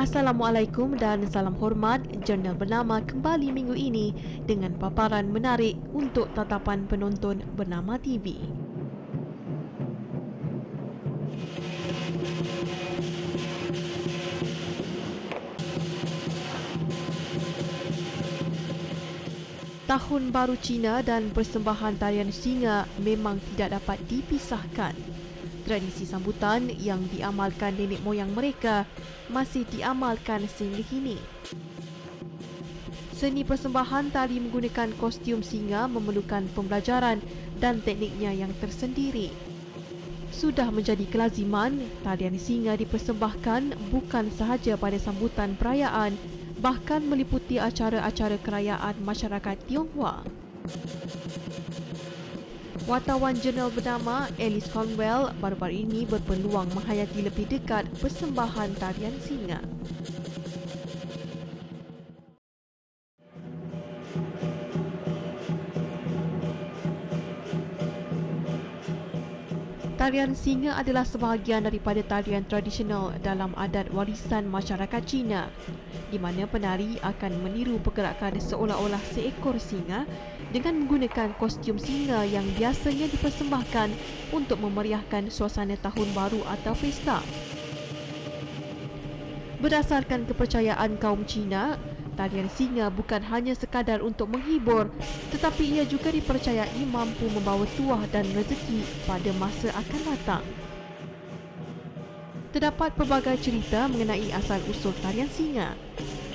Assalamualaikum dan salam hormat. Jurnal Bernama kembali minggu ini dengan paparan menarik untuk tatapan penonton Bernama TV. Tahun Baru Cina dan persembahan tarian singa memang tidak dapat dipisahkan. Tradisi sambutan yang diamalkan nenek moyang mereka masih diamalkan sehingga kini. Seni persembahan tari menggunakan kostum singa memerlukan pembelajaran dan tekniknya yang tersendiri. Sudah menjadi kelaziman, tarian singa dipersembahkan bukan sahaja pada sambutan perayaan, bahkan meliputi acara-acara kerajaan masyarakat Tionghoa. Wartawan jurnal bernama Alice Conwell baru-baru ini berpeluang menghayati lebih dekat persembahan tarian singa. Tarian singa adalah sebahagian daripada tarian tradisional dalam adat warisan masyarakat Cina, di mana penari akan meniru pergerakan seolah-olah seekor singa dengan menggunakan kostum singa yang biasanya dipersembahkan untuk memeriahkan suasana tahun baru atau pesta. Berdasarkan kepercayaan kaum Cina, tarian singa bukan hanya sekadar untuk menghibur, tetapi ia juga dipercayai mampu membawa tuah dan rezeki pada masa akan datang. Terdapat pelbagai cerita mengenai asal-usul tarian singa.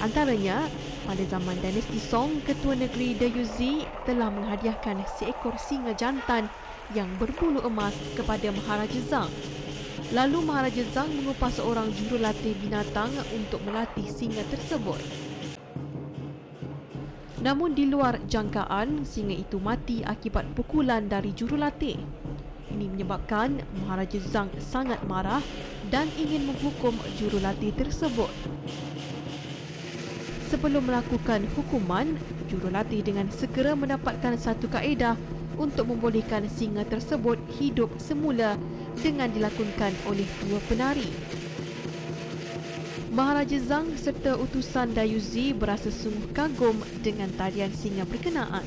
Antaranya, pada zaman dinasti Song, Ketua Negeri De Yuzi telah menghadiahkan seekor singa jantan yang berbulu emas kepada Maharaja Zhang. Lalu Maharaja Zhang mengupah seorang jurulatih binatang untuk melatih singa tersebut. Namun di luar jangkaan, singa itu mati akibat pukulan dari jurulatih. Ini menyebabkan Maharaja Zhang sangat marah dan ingin menghukum jurulatih tersebut. Sebelum melakukan hukuman, jurulatih dengan segera mendapatkan satu kaedah untuk membolehkan singa tersebut hidup semula dengan dilakukan oleh dua penari. Maharaja Zhang serta utusan Dayuzi berasa sungguh kagum dengan tarian singa berkenaan.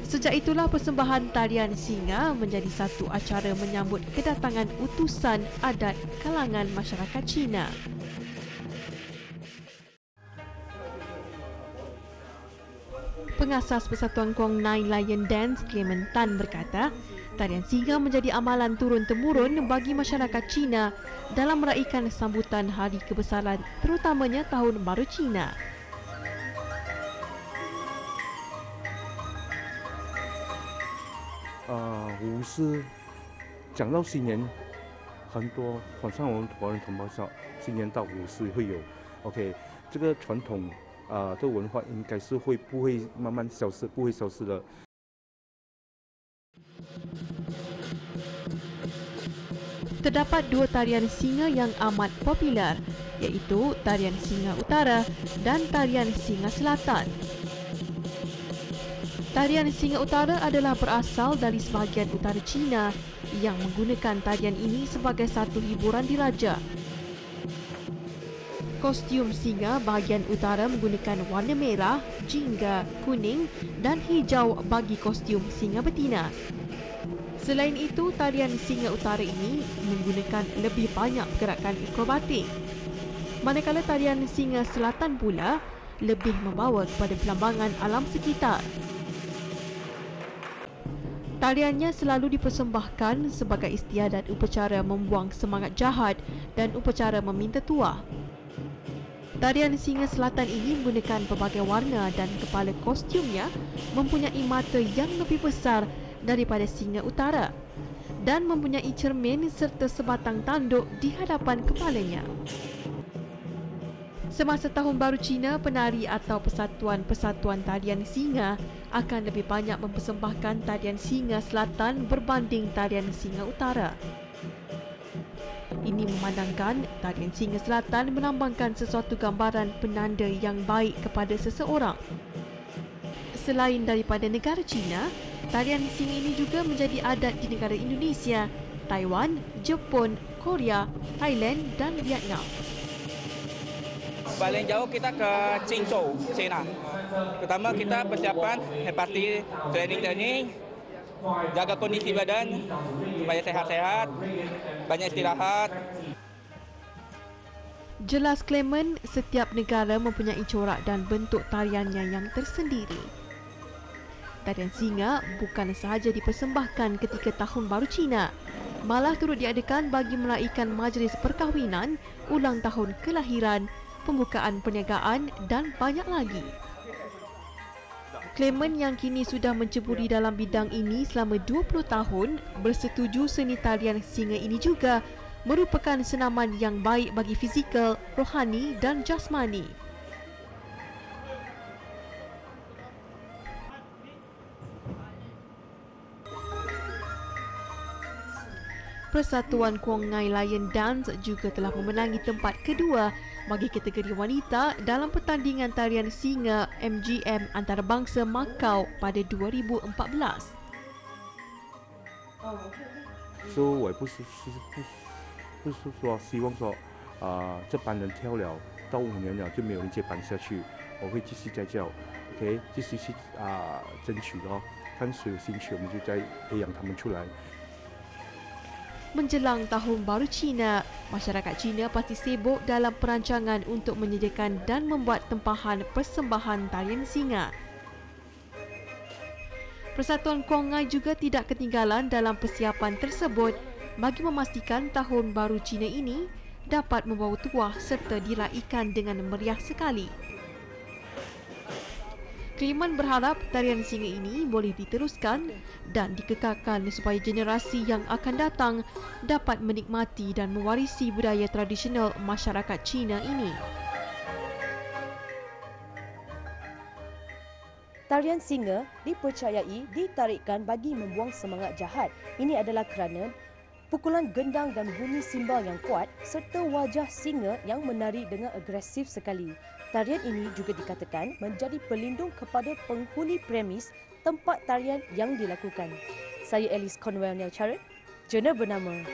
Sejak itulah persembahan tarian singa menjadi satu acara menyambut kedatangan utusan adat kalangan masyarakat Cina. Pengasas Persatuan Kong Nine Lion Dance, Clement Tan berkata, tarian singa menjadi amalan turun-temurun bagi masyarakat Cina dalam meraihkan sambutan hari kebesaran, terutamanya Tahun Baru Cina. 舞狮讲到新年，很多好像我们华人同胞说，新年到舞狮会有 ，OK， 这个传统的文化应该是不会慢慢消失，不会消失的。 Terdapat dua tarian singa yang amat popular, iaitu tarian singa utara dan tarian singa selatan. Tarian singa utara adalah berasal dari sebahagian utara Cina yang menggunakan tarian ini sebagai satu hiburan diraja. Kostum singa bahagian utara menggunakan warna merah, jingga, kuning dan hijau bagi kostum singa betina. Selain itu, tarian singa utara ini menggunakan lebih banyak gerakan akrobatik. Manakala tarian singa selatan pula lebih membawa kepada pelambangan alam sekitar. Tariannya selalu dipersembahkan sebagai istiadat upacara membuang semangat jahat dan upacara meminta tuah. Tarian singa selatan ini menggunakan pelbagai warna dan kepala kostumnya mempunyai mata yang lebih besar daripada singa utara dan mempunyai cermin serta sebatang tanduk di hadapan kepalanya. Semasa Tahun Baru Cina, penari atau persatuan-persatuan tarian singa akan lebih banyak mempersembahkan tarian singa selatan berbanding tarian singa utara. Ini memandangkan tarian singa selatan melambangkan sesuatu gambaran penanda yang baik kepada seseorang. Selain daripada negara Cina, tarian singa ini juga menjadi adat di negara Indonesia, Taiwan, Jepun, Korea, Thailand dan Vietnam. Paling jauh kita ke Qingzhou, China. Pertama kita persiapan seperti training, jaga kondisi badan supaya sehat-sehat, banyak istirahat. Jelas Clement, setiap negara mempunyai corak dan bentuk tariannya yang tersendiri. Tarian singa bukan sahaja dipersembahkan ketika Tahun Baru Cina, malah turut diadakan bagi meraikan majlis perkahwinan, ulang tahun kelahiran, pembukaan perniagaan dan banyak lagi. Clement yang kini sudah menceburi dalam bidang ini selama 20 tahun bersetuju seni tarian singa ini juga merupakan senaman yang baik bagi fizikal, rohani dan jasmani. Persatuan Kuang Ngai Lion Dance juga telah memenangi tempat kedua bagi kategori wanita dalam pertandingan tarian singa MGM antarabangsa Macau pada 2014. 所以我也不是说希望说这班人跳了到5年了就没有人接班下去，我会继续再教 ，OK， 继续去争取咯，看谁有兴趣，我们就再培养他们出来。 Menjelang Tahun Baru Cina, masyarakat Cina pasti sibuk dalam perancangan untuk menyediakan dan membuat tempahan persembahan tarian singa. Persatuan Kuang Ngai juga tidak ketinggalan dalam persiapan tersebut bagi memastikan Tahun Baru Cina ini dapat membawa tuah serta diraikan dengan meriah sekali. Clement berharap tarian singa ini boleh diteruskan dan dikekalkan supaya generasi yang akan datang dapat menikmati dan mewarisi budaya tradisional masyarakat Cina ini. Tarian singa dipercayai ditarikkan bagi membuang semangat jahat. Ini adalah kerana pukulan gendang dan bunyi simbal yang kuat serta wajah singa yang menari dengan agresif sekali. Tarian ini juga dikatakan menjadi pelindung kepada penghuni premis tempat tarian yang dilakukan. Saya Alice Conwell Nelcharan, jurnal bernama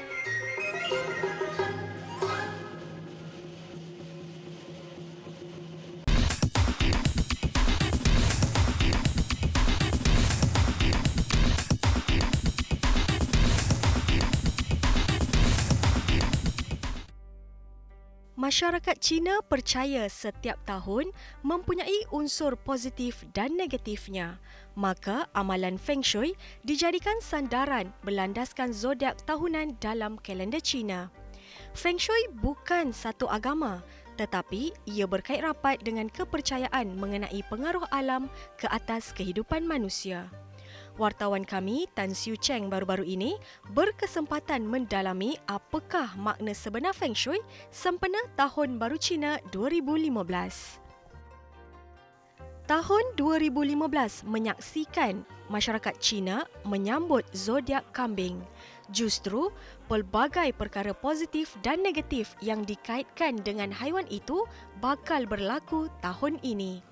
Masyarakat Cina percaya setiap tahun mempunyai unsur positif dan negatifnya. Maka amalan Feng Shui dijadikan sandaran berlandaskan zodiak tahunan dalam kalender Cina. Feng Shui bukan satu agama, tetapi ia berkait rapat dengan kepercayaan mengenai pengaruh alam ke atas kehidupan manusia. Wartawan kami, Tan Siu Cheng, baru-baru ini berkesempatan mendalami apakah makna sebenar Feng Shui sempena Tahun Baru Cina 2015. Tahun 2015 menyaksikan masyarakat Cina menyambut zodiak kambing. Justru, pelbagai perkara positif dan negatif yang dikaitkan dengan haiwan itu bakal berlaku tahun ini.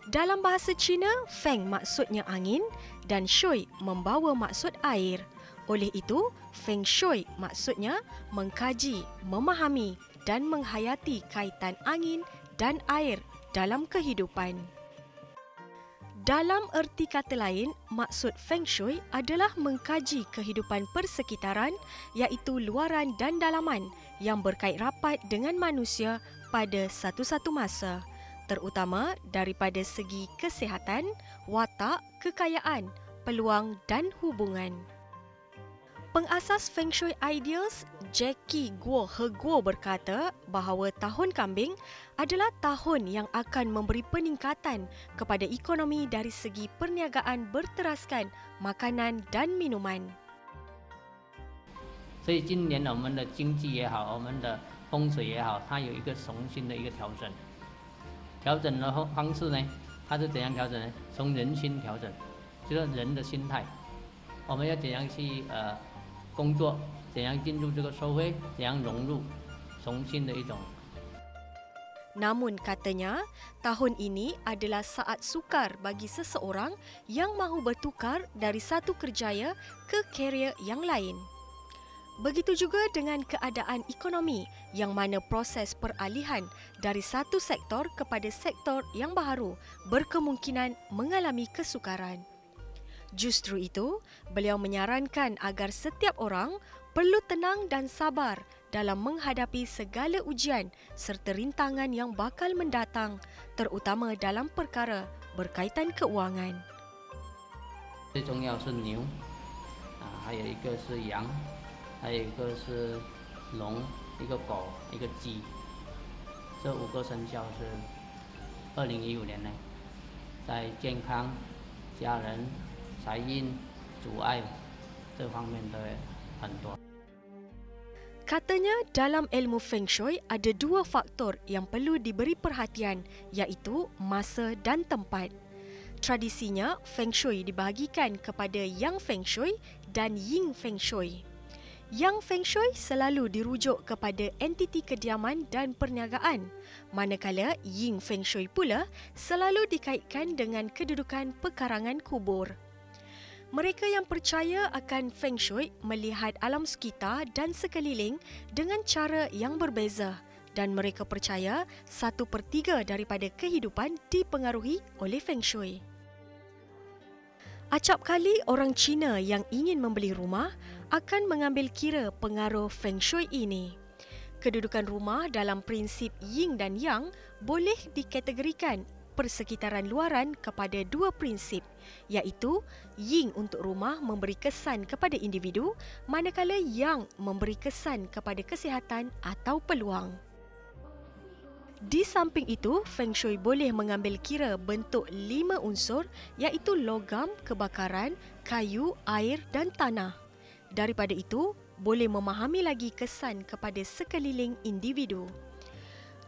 Dalam bahasa Cina, Feng maksudnya angin dan Shui membawa maksud air. Oleh itu, Feng Shui maksudnya mengkaji, memahami dan menghayati kaitan angin dan air dalam kehidupan. Dalam erti kata lain, maksud Feng Shui adalah mengkaji kehidupan persekitaran iaitu luaran dan dalaman yang berkait rapat dengan manusia pada satu-satu masa, terutama daripada segi kesihatan, watak, kekayaan, peluang dan hubungan. Pengasas Feng Shui Ideals, Jackie Guo He Guo berkata bahawa tahun kambing adalah tahun yang akan memberi peningkatan kepada ekonomi dari segi perniagaan berteraskan makanan dan minuman. 所以今年我们的经济也好，我们的风水也好，它有一个重新的一个调整。调整的方式呢，它是怎样调整呢？从人心调整，就是人的心态，我们要怎样去工作，怎样进入这个社会，怎样融入，重新的一种。 Namun katanya, tahun ini adalah saat sukar bagi seseorang yang mahu bertukar dari satu kerjaya ke karier yang lain. Begitu juga dengan keadaan ekonomi yang mana proses peralihan dari satu sektor kepada sektor yang baharu berkemungkinan mengalami kesukaran. Justru itu, beliau menyarankan agar setiap orang perlu tenang dan sabar dalam menghadapi segala ujian serta rintangan yang bakal mendatang, terutama dalam perkara berkaitan keuangan. 最重要是牛，还有一个是羊，还有一个是龙，一个狗，一个鸡。这5个生肖是2015年呢，在健康、家人、财运、阻碍这方面都很多。 Katanya dalam ilmu Feng Shui ada 2 faktor yang perlu diberi perhatian, iaitu masa dan tempat. Tradisinya, Feng Shui dibahagikan kepada Yang Feng Shui dan Ying Feng Shui. Yang Feng Shui selalu dirujuk kepada entiti kediaman dan perniagaan, manakala Ying Feng Shui pula selalu dikaitkan dengan kedudukan pekarangan kubur. Mereka yang percaya akan Feng Shui melihat alam sekitar dan sekeliling dengan cara yang berbeza dan mereka percaya 1/3 daripada kehidupan dipengaruhi oleh Feng Shui. Acap kali orang Cina yang ingin membeli rumah akan mengambil kira pengaruh Feng Shui ini. Kedudukan rumah dalam prinsip Yin dan Yang boleh dikategorikan persekitaran luaran kepada 2 prinsip, iaitu Yin untuk rumah memberi kesan kepada individu, manakala Yang memberi kesan kepada kesihatan atau peluang. Di samping itu, Feng Shui boleh mengambil kira bentuk 5 unsur, iaitu logam, kebakaran, kayu, air dan tanah. Daripada itu, boleh memahami lagi kesan kepada sekeliling individu.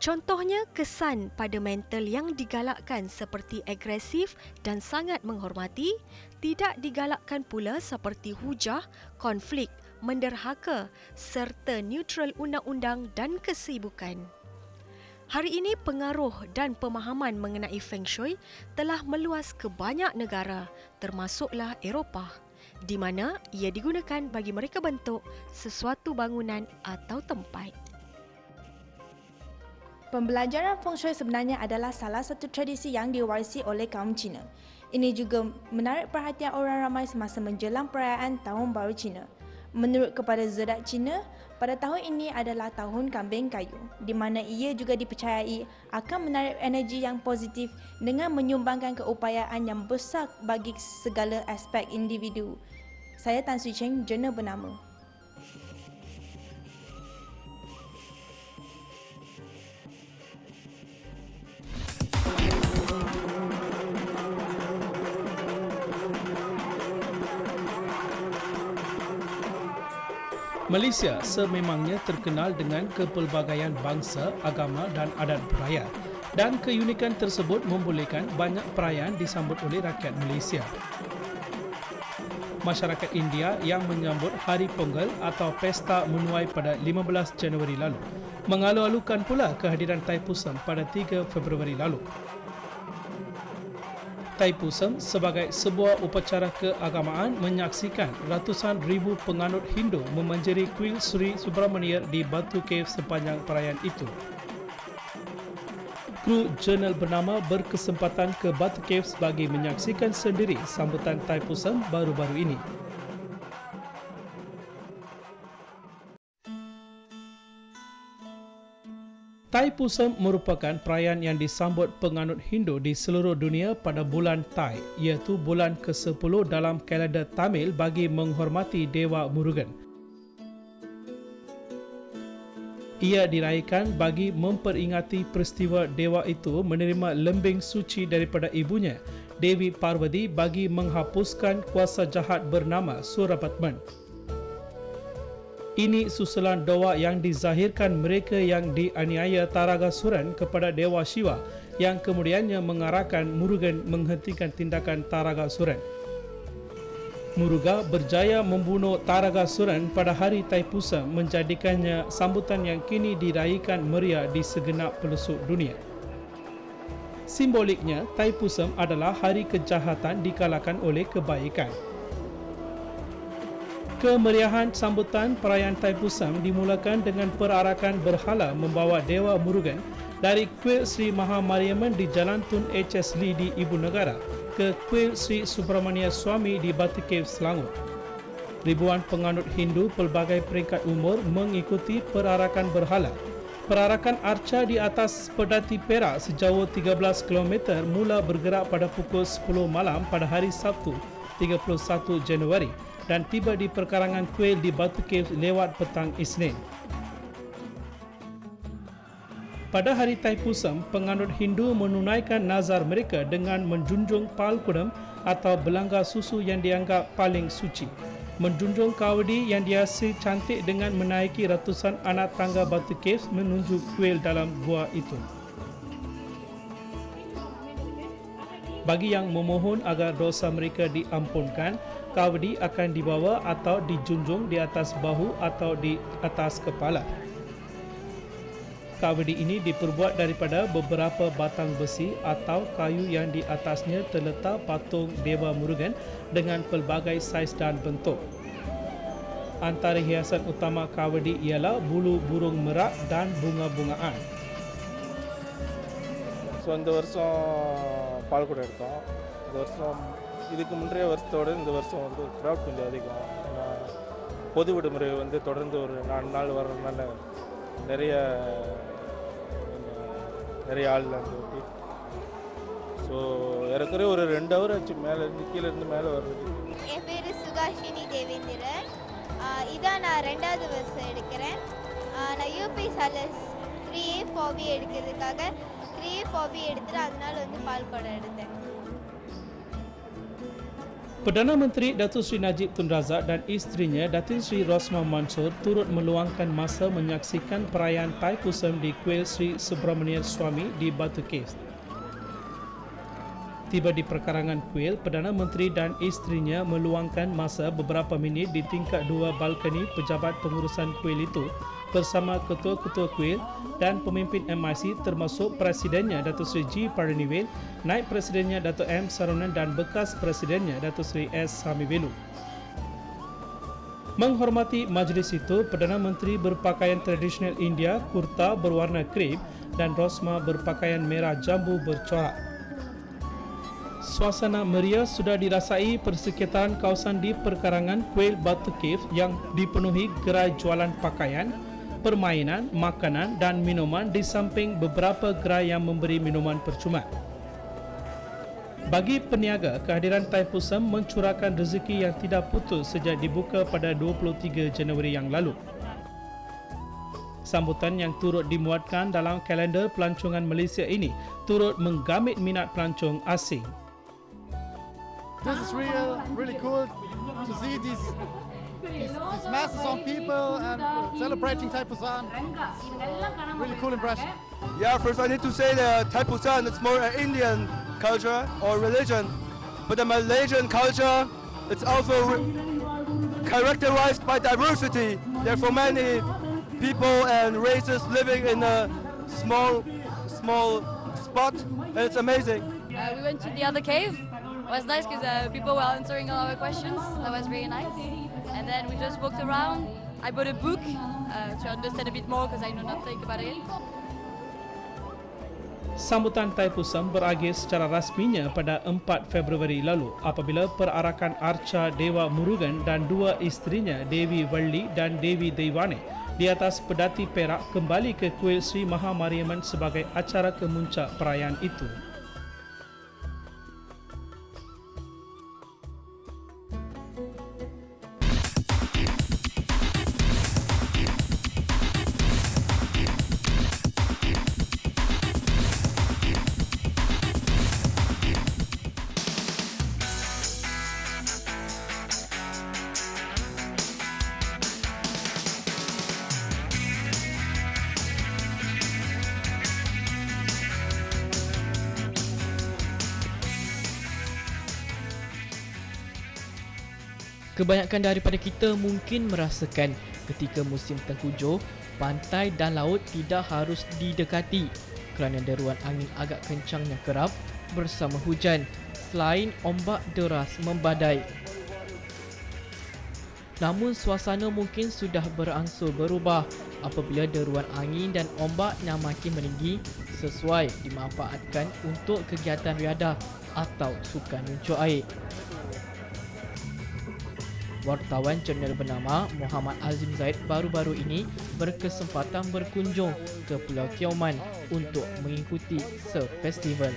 Contohnya, kesan pada mental yang digalakkan seperti agresif dan sangat menghormati, tidak digalakkan pula seperti hujah, konflik, menderhaka serta neutral undang-undang dan kesibukan. Hari ini pengaruh dan pemahaman mengenai Feng Shui telah meluas ke banyak negara, termasuklah Eropah, di mana ia digunakan bagi mereka bentuk sesuatu bangunan atau tempat. Pembelajaran Feng Shui sebenarnya adalah salah satu tradisi yang diwarisi oleh kaum Cina. Ini juga menarik perhatian orang ramai semasa menjelang perayaan Tahun Baru Cina. Menurut kepada Zodiak Cina, pada tahun ini adalah tahun kambing kayu, di mana ia juga dipercayai akan menarik energi yang positif dengan menyumbangkan keupayaan yang besar bagi segala aspek individu. Saya Tan Swee Cheng, jurnal bernama. Malaysia sememangnya terkenal dengan kepelbagaian bangsa, agama dan adat beraya, dan keunikan tersebut membolehkan banyak perayaan disambut oleh rakyat Malaysia. Masyarakat India yang menyambut Hari Pongal atau Pesta Menuai pada 15 Januari lalu mengalu-alukan pula kehadiran Thaipusam pada 3 Februari lalu. Thaipusam sebagai sebuah upacara keagamaan menyaksikan ratusan ribu penganut Hindu memanjiri kuil Sri Subramania di Batu Cave sepanjang perayaan itu. Kru jurnal bernama berkesempatan ke Batu Caves bagi menyaksikan sendiri sambutan Thaipusam baru-baru ini. Thaipusam merupakan perayaan yang disambut penganut Hindu di seluruh dunia pada bulan Thai, iaitu bulan ke-10 dalam kalender Tamil bagi menghormati Dewa Murugan. Ia dirayakan bagi memperingati peristiwa dewa itu menerima lembing suci daripada ibunya, Dewi Parvati, bagi menghapuskan kuasa jahat bernama Surapatman. Ini susulan doa yang dizahirkan mereka yang dianiaya Taragasuran kepada Dewa Shiva yang kemudiannya mengarahkan Murugan menghentikan tindakan Taragasuran. Muruga berjaya membunuh Taragasuran pada hari Thaipusam, menjadikannya sambutan yang kini dirayakan meriah di segenap pelosok dunia. Simboliknya, Thaipusam adalah hari kejahatan dikalahkan oleh kebaikan. Kemeriahan sambutan perayaan Thaipusam dimulakan dengan perarakan berhala membawa Dewa Murugan dari Kuil Sri Mahamariamman di Jalan Tun H.S. Lee di Ibu Negara ke Kuil Sri Subramania Swami di Batu Cave, Selangor. Ribuan penganut Hindu pelbagai peringkat umur mengikuti perarakan berhala. Perarakan arca di atas pedati Perak sejauh 13 km mula bergerak pada pukul 10 malam pada hari Sabtu 31 Januari dan tiba di perkarangan kuil di Batu Cave lewat petang Isnin. Pada hari Thaipusam, penganut Hindu menunaikan nazar mereka dengan menjunjung pal kudam atau belanggar susu yang dianggap paling suci. Menjunjung kawdi yang dihiasi cantik dengan menaiki ratusan anak tangga Batu Cave menuju kuil dalam gua itu. Bagi yang memohon agar dosa mereka diampunkan, kawdi akan dibawa atau dijunjung di atas bahu atau di atas kepala. Kawdi ini diperbuat daripada beberapa batang besi atau kayu yang di atasnya terletak patung Dewa Murugan dengan pelbagai saiz dan bentuk. Antara hiasan utama kawdi ialah bulu burung merak dan bunga-bungaan. இந்த வருஷம் பால்குடம் எடுத்தோம். இந்த வருஷம் இதுக்கு முந்தைய வருஷத்தோடு இந்த வருஷம் வந்து க்ரௌட் கொஞ்சம் அதிகம். ஏன்னா பொது விடுமுறை வந்து தொடர்ந்து ஒரு 4 நாள் வர்றதுனால நிறைய ஆள் வந்து ஓட்டி. ஸோ ஏறக்குறைய ஒரு 2 ஹவர் ஆச்சு மேலேருந்து கீழேருந்து மேலே வர்றது. என் பேர் சுகாஷினி தேவேந்திரன். இதான் நான் 2வது வருஷம் எடுக்கிறேன். நான் யூபி சாலஸ் 3A 4B எடுக்கிறதுக்காக 3A 4B எடுத்துட்டு அதனால வந்து பால்குடம் எடுத்தேன். Perdana Menteri Datuk Seri Najib Tun Razak dan isterinya Datin Sri Rosma Mansor turut meluangkan masa menyaksikan perayaan Thaipusam di Kuil Sri Subramania Swami di Batu Cave. Tiba di perkarangan kuil, Perdana Menteri dan isterinya meluangkan masa beberapa minit di tingkat 2 balkoni pejabat pengurusan kuil itu bersama ketua-ketua kuil dan pemimpin MIC termasuk Presidennya Datuk Seri G. Parnivel, Naib Presidennya Datuk M. Saronan dan bekas Presidennya Datuk Seri S. Hamibelu. Menghormati majlis itu, Perdana Menteri berpakaian tradisional India, kurta berwarna krem dan Rosma berpakaian merah jambu bercorak. Suasana meriah sudah dirasai persekitaran kawasan di perkarangan kuil Batu Cave yang dipenuhi gerai jualan pakaian, permainan, makanan dan minuman di samping beberapa gerai yang memberi minuman percuma. Bagi peniaga, kehadiran Thaipusam mencurahkan rezeki yang tidak putus sejak dibuka pada 23 Januari yang lalu. Sambutan yang turut dimuatkan dalam kalender pelancongan Malaysia ini turut menggamit minat pelancong asing. This is really cool to see these masses of people and celebrating Thaipusam. Really cool impression. Yeah, first I need to say that Thaipusam is more an Indian culture or religion, but the Malaysian culture it's also characterized by diversity. There are so many people and races living in a small spot, and it's amazing. We went to the other cave. It was nice because people were answering all our questions. That was really nice. And then we just walked around. I bought a book to understand a bit more because I know nothing about it. Sambutan Thaipusam berakhir secara rasminya pada 4 Februari lalu apabila perarakan arca Dewa Murugan dan 2 isterinya Dewi Walli dan Dewi Deiwane di atas pedati Perak kembali ke Kuil Sri Mahamariamman sebagai acara kemuncak perayaan itu. Kebanyakan daripada kita mungkin merasakan ketika musim tengkujuh, pantai dan laut tidak harus didekati kerana deruan angin agak kencang yang kerap bersama hujan, selain ombak deras membadai. Namun suasana mungkin sudah berangsur berubah apabila deruan angin dan ombak yang makin meninggi sesuai dimanfaatkan untuk kegiatan riadah atau sukan luncur air. Wartawan jurnal bernama Muhammad Azim Zaid baru-baru ini berkesempatan berkunjung ke Pulau Tioman untuk mengikuti Surf Festival.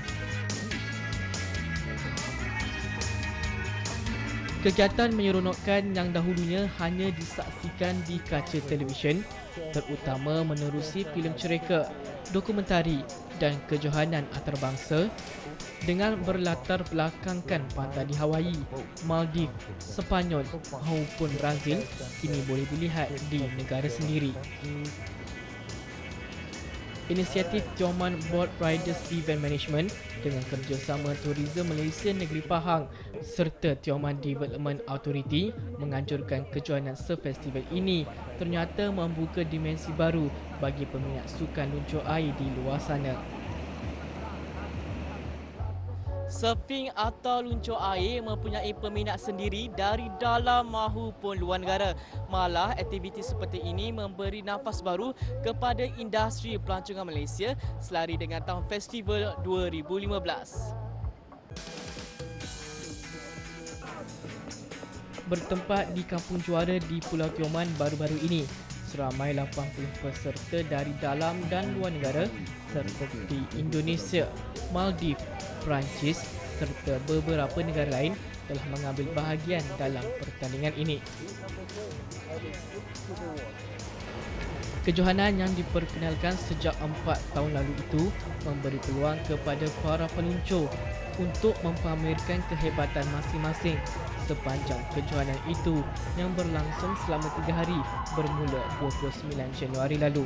Kegiatan menyeronokkan yang dahulunya hanya disaksikan di kaca televisyen, terutama menerusi filem cerita, dokumentari dan kejohanan antarabangsa dengan berlatar belakangkan pantai di Hawaii, Maldives, Sepanyol maupun Brazil, kini boleh dilihat di negara sendiri. Inisiatif Tioman Boat Riders Event Management dengan kerjasama Tourism Malaysia Negeri Pahang serta Tioman Development Authority menganjurkan kejohanan Surf Festival ini ternyata membuka dimensi baru bagi peminat sukan luncur air di luar sana. Surfing atau luncur air mempunyai peminat sendiri dari dalam maupun luar negara. Malah, aktiviti seperti ini memberi nafas baru kepada industri pelancongan Malaysia selari dengan tahun festival 2015. Bertempat di Kampung Juara di Pulau Tioman baru-baru ini, seramai 80 peserta dari dalam dan luar negara seperti Indonesia, Maldives, Perancis serta beberapa negara lain telah mengambil bahagian dalam pertandingan ini. Kejohanan yang diperkenalkan sejak 4 tahun lalu itu memberi peluang kepada para peluncur untuk mempamerkan kehebatan masing-masing sepanjang kejohanan itu yang berlangsung selama 3 hari bermula 29 Januari lalu.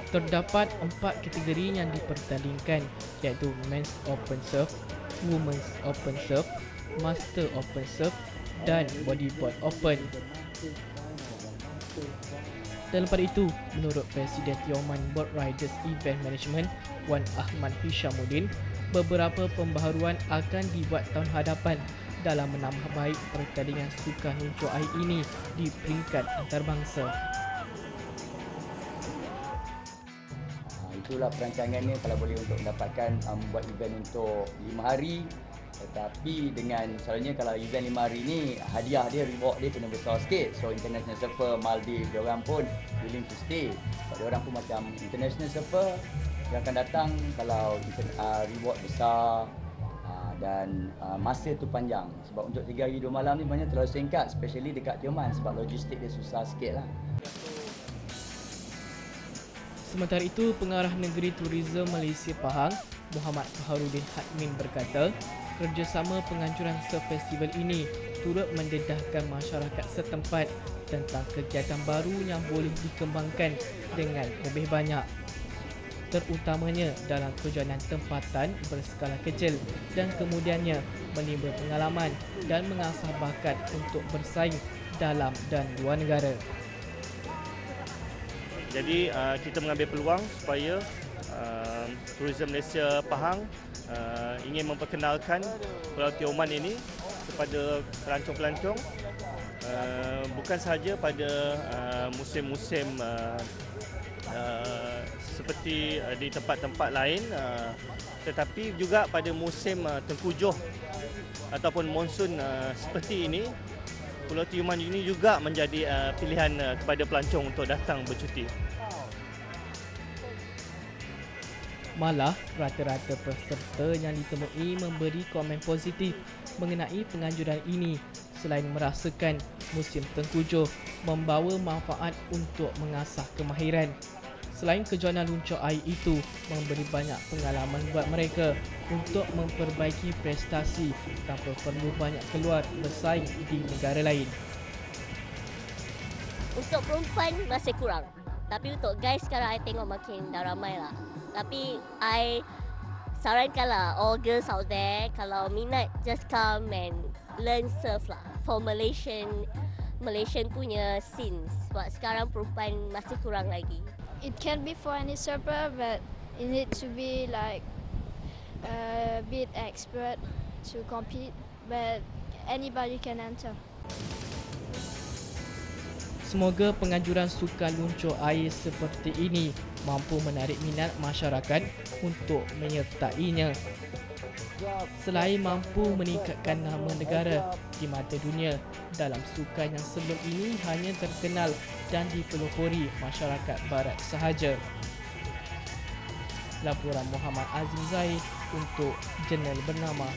Terdapat 4 kategori yang dipertandingkan iaitu Men's Open Surf, Women's Open Surf, Master Open Surf dan Bodyboard Open. Dalam pada itu, menurut Presiden Tioman Boat Riders Event Management Wan Ahmad Hishamuddin, beberapa pembaharuan akan dibuat tahun hadapan dalam menambah baik pertandingan sukan luncur air ini di peringkat antarabangsa. Itulah perancangannya kalau boleh untuk mendapatkan buat event untuk 5 hari. Tetapi dengan selalunya kalau event 5 hari ni hadiah dia, reward dia kena besar sikit. So international surfer Maldives dia orang pun willing to stay. Sebab dia orang pun macam international surfer yang akan datang kalau reward besar dan masa tu panjang. Sebab untuk 3 hari 2 malam ni banyak terlalu singkat, especially dekat Tioman sebab logistik dia susah sikit lah. Sementara itu, Pengarah Negeri Tourism Malaysia Pahang, Muhammad Faharuddin Hadmin berkata, kerjasama penganjuran Surf Festival ini turut mendedahkan masyarakat setempat tentang kegiatan baru yang boleh dikembangkan dengan lebih banyak. Terutamanya dalam kejohanan tempatan berskala kecil dan kemudiannya menimba pengalaman dan mengasah bakat untuk bersaing dalam dan luar negara. Jadi kita mengambil peluang supaya Tourism Malaysia Pahang ingin memperkenalkan Pulau Tioman ini kepada pelancong-pelancong bukan sahaja pada musim-musim seperti di tempat-tempat lain tetapi juga pada musim tengkujuh ataupun monsun seperti ini. Pulau Tioman ini juga menjadi pilihan kepada pelancong untuk datang bercuti. Malah, rata-rata peserta yang ditemui memberi komen positif mengenai penganjuran ini selain merasakan musim tengkujuh membawa manfaat untuk mengasah kemahiran. Selain kejohanan luncur air itu memberi banyak pengalaman buat mereka untuk memperbaiki prestasi tanpa perlu banyak keluar bersaing di negara lain. Untuk perempuan masih kurang. Tapi untuk guys sekarang I tengok makin dah ramai lah. Tapi I sarankanlah all girls out there kalau minat just come and learn surf lah for Malaysian punya scene. Sebab sekarang perempuan masih kurang lagi. It can be for any surfer, but it needs to be like a bit expert to compete. But anybody can enter. Semoga penganjuran sukan luncur air seperti ini mampu menarik minat masyarakat untuk menyertainya. Selain mampu meningkatkan nama negara di mata dunia, dalam sukan yang sebelum ini hanya terkenal dan dipelopori masyarakat barat sahaja. Laporan Muhammad Azim Zahid untuk jurnal bernama